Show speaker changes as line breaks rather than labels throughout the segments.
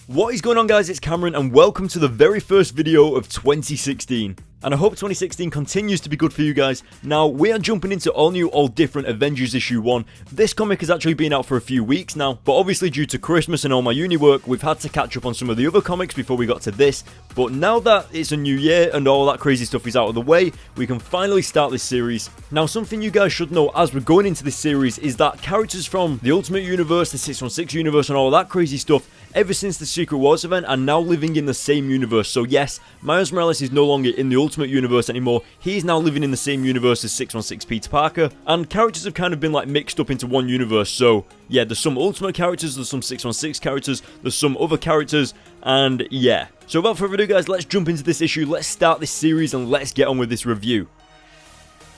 What is going on, guys? It's Cameron and welcome to the very first video of 2016. And I hope 2016 continues to be good for you guys. Now, we are jumping into all new, all different Avengers issue 1. This comic has actually been out for a few weeks now, but obviously due to Christmas and all my uni work, we've had to catch up on some of the other comics before we got to this. But now that it's a new year and all that crazy stuff is out of the way, we can finally start this series. Now, something you guys should know as we're going into this series is that characters from the Ultimate Universe, the 616 universe and all that crazy stuff, ever since the Secret Wars event, are now living in the same universe. So yes, Miles Morales is no longer in the Ultimate Universe anymore. He's now living in the same universe as 616 Peter Parker, and characters have kind of been like mixed up into one universe. So yeah, there's some Ultimate characters, there's some 616 characters, there's some other characters, and yeah. So without further ado, guys, let's jump into this issue, let's start this series, and let's get on with this review.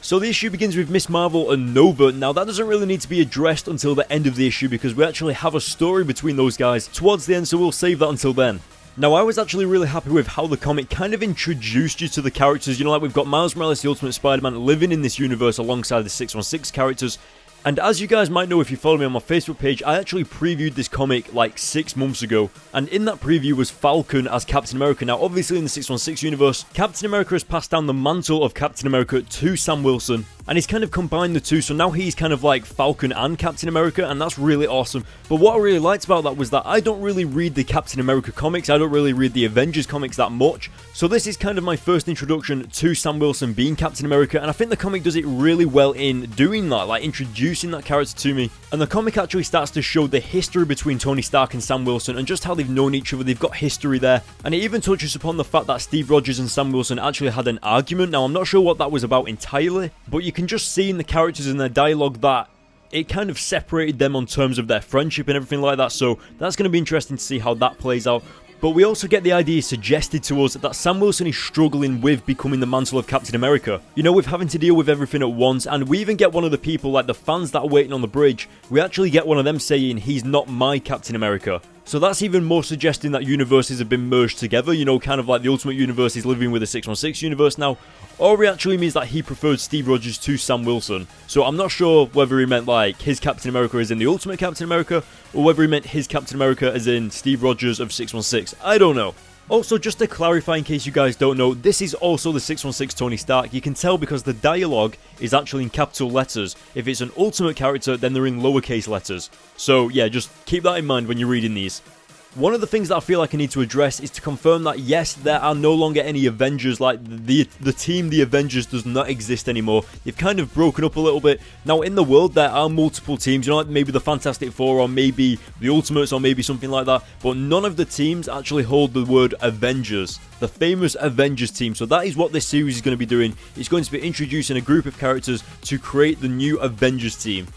So the issue begins with Miss Marvel and Nova. Now that doesn't really need to be addressed until the end of the issue because we actually have a story between those guys towards the end, so we'll save that until then. Now, I was actually really happy with how the comic kind of introduced you to the characters. You know, like we've got Miles Morales, the Ultimate Spider-Man, living in this universe alongside the 616 characters. And as you guys might know if you follow me on my Facebook page, I actually previewed this comic like 6 months ago. And in that preview was Falcon as Captain America. Now, obviously in the 616 universe, Captain America has passed down the mantle of Captain America to Sam Wilson. And he's kind of combined the two, so now he's kind of like Falcon and Captain America, and that's really awesome. But what I really liked about that was that I don't really read the Captain America comics, I don't really read the Avengers comics that much. So this is kind of my first introduction to Sam Wilson being Captain America, and I think the comic does it really well in doing that, like introducing that character to me. And the comic actually starts to show the history between Tony Stark and Sam Wilson, and just how they've known each other, they've got history there. And it even touches upon the fact that Steve Rogers and Sam Wilson actually had an argument. Now, I'm not sure what that was about entirely, but you can just see in the characters and their dialogue that it kind of separated them on terms of their friendship and everything like that, so that's going to be interesting to see how that plays out. But we also get the idea suggested to us that Sam Wilson is struggling with becoming the mantle of Captain America. You know, with having to deal with everything at once, and we even get one of the people, like the fans that are waiting on the bridge, we actually get one of them saying, "He's not my Captain America." So that's even more suggesting that universes have been merged together, you know, kind of like the Ultimate Universe is living with the 616 universe now. Or it actually means that he preferred Steve Rogers to Sam Wilson. So I'm not sure whether he meant like his Captain America is in the Ultimate Captain America, or whether he meant his Captain America as in Steve Rogers of 616. I don't know. Also, just to clarify in case you guys don't know, this is also the 616 Tony Stark. You can tell because the dialogue is actually in capital letters. If it's an Ultimate character, then they're in lowercase letters. So yeah, just keep that in mind when you're reading these. One of the things that I feel like I need to address is to confirm that yes, there are no longer any Avengers, like the team The Avengers does not exist anymore. They've kind of broken up a little bit. Now in the world there are multiple teams, you know, like maybe the Fantastic Four or maybe the Ultimates or maybe something like that, but none of the teams actually hold the word Avengers. The famous Avengers team. So that is what this series is going to be doing. It's going to be introducing a group of characters to create the new Avengers team.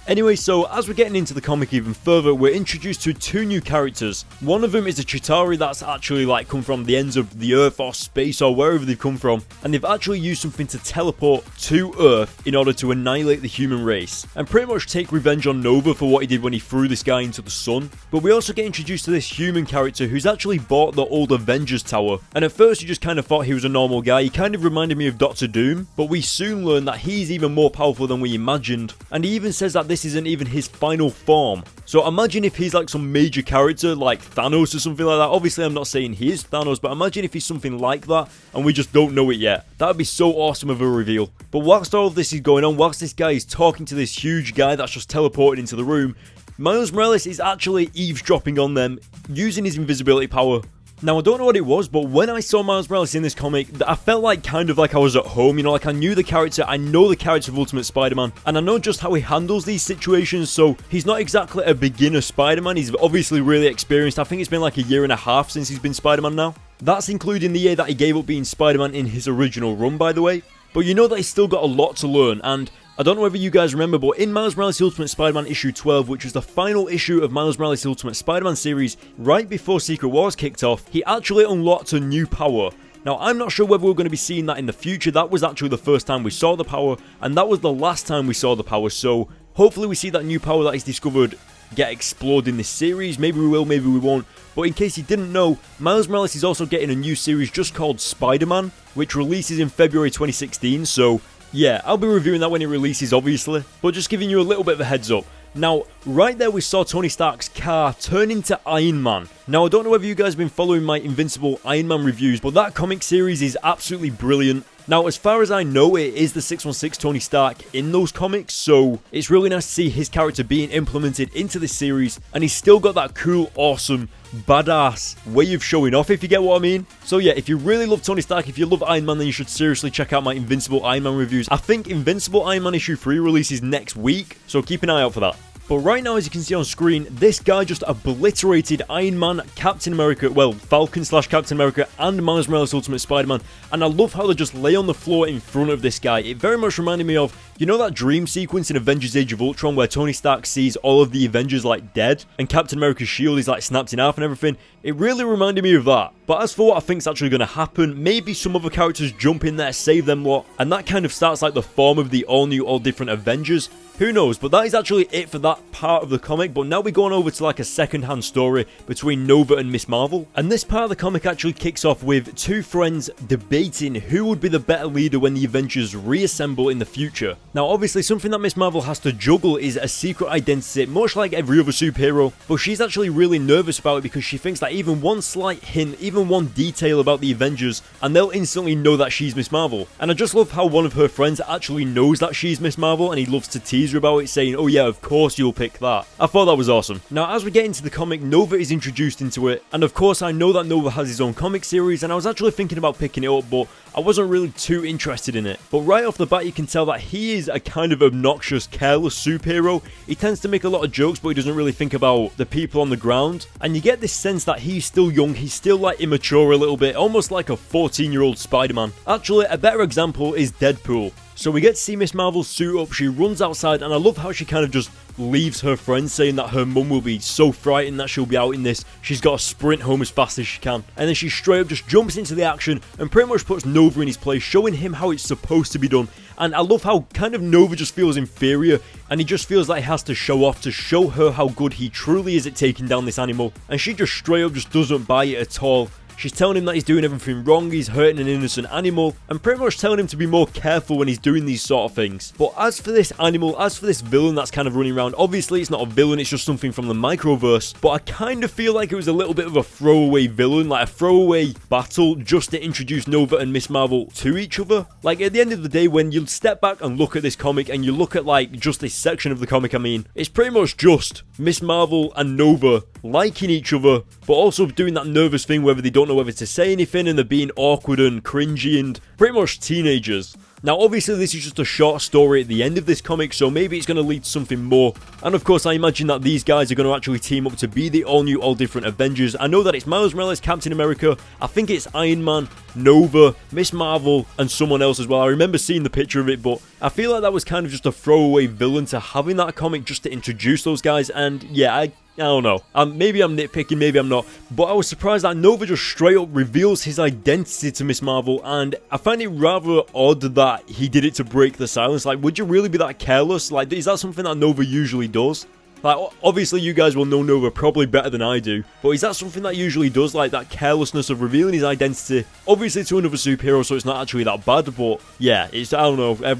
Anyway, so as we're getting into the comic even further, we're introduced to 2 new characters. One of them is a Chitauri that's actually like come from the ends of the Earth or space or wherever they've come from, and they've actually used something to teleport to Earth in order to annihilate the human race and pretty much take revenge on Nova for what he did when he threw this guy into the sun. But we also get introduced to this human character who's actually bought the old Avengers Tower, and at first you just kind of thought he was a normal guy. He kind of reminded me of Doctor Doom, but we soon learn that he's even more powerful than we imagined, and he even says that this isn't even his final form. So imagine if he's like some major character like Thanos or something like that. Obviously I'm not saying he is Thanos, but imagine if he's something like that and we just don't know it yet. That would be so awesome of a reveal. But whilst all of this is going on, whilst this guy is talking to this huge guy that's just teleported into the room, Miles Morales is actually eavesdropping on them using his invisibility power. Now, I don't know what it was, but when I saw Miles Morales in this comic, I felt like kind of like I was at home, you know, like I knew the character, I know the character of Ultimate Spider-Man, and I know just how he handles these situations, so he's not exactly a beginner Spider-Man, he's obviously really experienced. I think it's been like a year and a half since he's been Spider-Man now. That's including the year that he gave up being Spider-Man in his original run, by the way. But you know that he's still got a lot to learn, and I don't know whether you guys remember, but in Miles Morales Ultimate Spider-Man issue 12, which was the final issue of Miles Morales Ultimate Spider-Man series, right before Secret Wars kicked off, he actually unlocked a new power. Now, I'm not sure whether we're going to be seeing that in the future. That was actually the first time we saw the power, and that was the last time we saw the power, so hopefully we see that new power that he's discovered get explored in this series. Maybe we will, maybe we won't. But in case you didn't know, Miles Morales is also getting a new series just called Spider-Man, which releases in February 2016, so yeah, I'll be reviewing that when it releases, obviously, but just giving you a little bit of a heads up. Now, right there we saw Tony Stark's car turn into Iron Man. Now, I don't know whether you guys have been following my Invincible Iron Man reviews, but that comic series is absolutely brilliant. Now, as far as I know, it is the 616 Tony Stark in those comics, so it's really nice to see his character being implemented into this series, and he's still got that cool, awesome, badass way of showing off, if you get what I mean. So yeah, if you really love Tony Stark, if you love Iron Man, then you should seriously check out my Invincible Iron Man reviews. I think Invincible Iron Man issue 3 releases next week, so keep an eye out for that. But right now, as you can see on screen, this guy just obliterated Iron Man, Captain America, well, Falcon / Captain America, and Miles Morales Ultimate Spider-Man. And I love how they just lay on the floor in front of this guy. It very much reminded me of, you know, that dream sequence in Avengers Age of Ultron where Tony Stark sees all of the Avengers like dead and Captain America's shield is like snapped in half and everything? It really reminded me of that. But as for what I think is actually going to happen, maybe some other characters jump in there, save them lot, and that kind of starts like the form of the all new, all different Avengers. Who knows, but that is actually it for that part of the comic. But now we're going over to like a second-hand story between Nova and Miss Marvel. And this part of the comic actually kicks off with two friends debating who would be the better leader when the Avengers reassemble in the future. Now obviously something that Miss Marvel has to juggle is a secret identity, much like every other superhero. But she's actually really nervous about it because she thinks that even one slight hint, even one detail about the Avengers, and they'll instantly know that she's Miss Marvel. And I just love how one of her friends actually knows that she's Miss Marvel and he loves to tease her about it, saying, oh yeah, of course you'll pick that. I thought that was awesome. Now as we get into the comic, Nova is introduced into it, and of course I know that Nova has his own comic series, and I was actually thinking about picking it up, but I wasn't really too interested in it. But right off the bat you can tell that he is a kind of obnoxious, careless superhero. He tends to make a lot of jokes, but he doesn't really think about the people on the ground, and you get this sense that he's still young, he's still like immature a little bit, almost like a 14-year-old Spider-Man. Actually, a better example is Deadpool. So we get to see Miss Marvel suit up, she runs outside, and I love how she kind of just leaves her friends, saying that her mum will be so frightened that she'll be out in this. She's got to sprint home as fast as she can. And then she straight up just jumps into the action and pretty much puts Nova in his place, showing him how it's supposed to be done. And I love how kind of Nova just feels inferior, and he just feels like he has to show off to show her how good he truly is at taking down this animal. And she just straight up just doesn't buy it at all. She's telling him that he's doing everything wrong, he's hurting an innocent animal, and pretty much telling him to be more careful when he's doing these sort of things. But as for this animal, as for this villain that's kind of running around, obviously it's not a villain, it's just something from the microverse, but I kind of feel like it was a little bit of a throwaway villain, like a throwaway battle just to introduce Nova and Miss Marvel to each other. Like at the end of the day, when you step back and look at this comic, and you look at like just this section of the comic, I mean, it's pretty much just Miss Marvel and Nova liking each other, but also doing that nervous thing whether they don't know whether to say anything, and they're being awkward and cringy and pretty much teenagers. Now obviously this is just a short story at the end of this comic, so maybe it's going to lead to something more. And of course I imagine that these guys are going to actually team up to be the all new, all different Avengers. I know that it's Miles Morales, Captain America, I think it's Iron Man, Nova, Miss Marvel, and someone else as well. I remember seeing the picture of it, but I feel like that was kind of just a throwaway villain to have in that comic just to introduce those guys. And yeah, I don't know. Maybe I'm nitpicking, maybe I'm not. But I was surprised that Nova just straight up reveals his identity to Miss Marvel, and I find it rather odd that he did it to break the silence. Like, would you really be that careless? Like, is that something that Nova usually does? Like, obviously you guys will know Nova probably better than I do, but is that something that usually does, like that carelessness of revealing his identity? Obviously to another superhero, so it's not actually that bad, but yeah, it's, I don't know,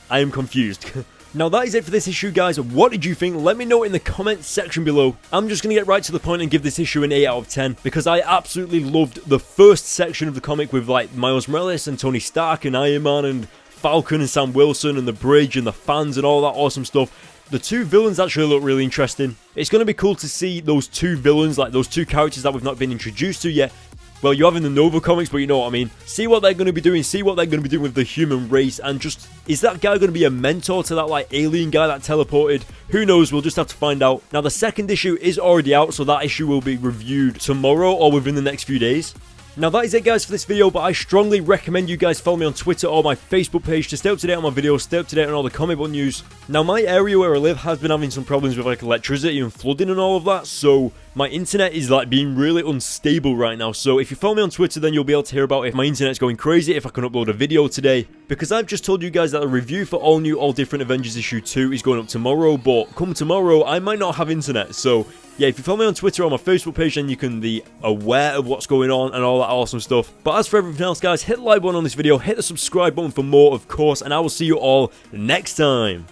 I am confused. Now that is it for this issue, guys. What did you think? Let me know in the comments section below. I'm just going to get right to the point and give this issue an 8 out of 10 because I absolutely loved the first section of the comic with like Miles Morales and Tony Stark and Iron Man and Falcon and Sam Wilson and the bridge and the fans and all that awesome stuff. The two villains actually look really interesting. It's going to be cool to see those two villains, like those two characters that we've not been introduced to yet. Well, you have in the Nova comics, but you know what I mean. See what they're going to be doing, see what they're going to be doing with the human race, and just, is that guy going to be a mentor to that, like, alien guy that teleported? Who knows, we'll just have to find out. Now, the second issue is already out, so that issue will be reviewed tomorrow or within the next few days. Now that is it, guys, for this video, but I strongly recommend you guys follow me on Twitter or my Facebook page to stay up to date on my videos, stay up to date on all the comic book news. Now my area where I live has been having some problems with like electricity and flooding and all of that, so my internet is like being really unstable right now. So if you follow me on Twitter, then you'll be able to hear about if my internet's going crazy, if I can upload a video today. Because I've just told you guys that the review for all new, all different Avengers issue 2 is going up tomorrow, but come tomorrow I might not have internet, so yeah, if you follow me on Twitter or my Facebook page, then you can be aware of what's going on and all that awesome stuff. But as for everything else, guys, hit the like button on this video, hit the subscribe button for more, of course, and I will see you all next time.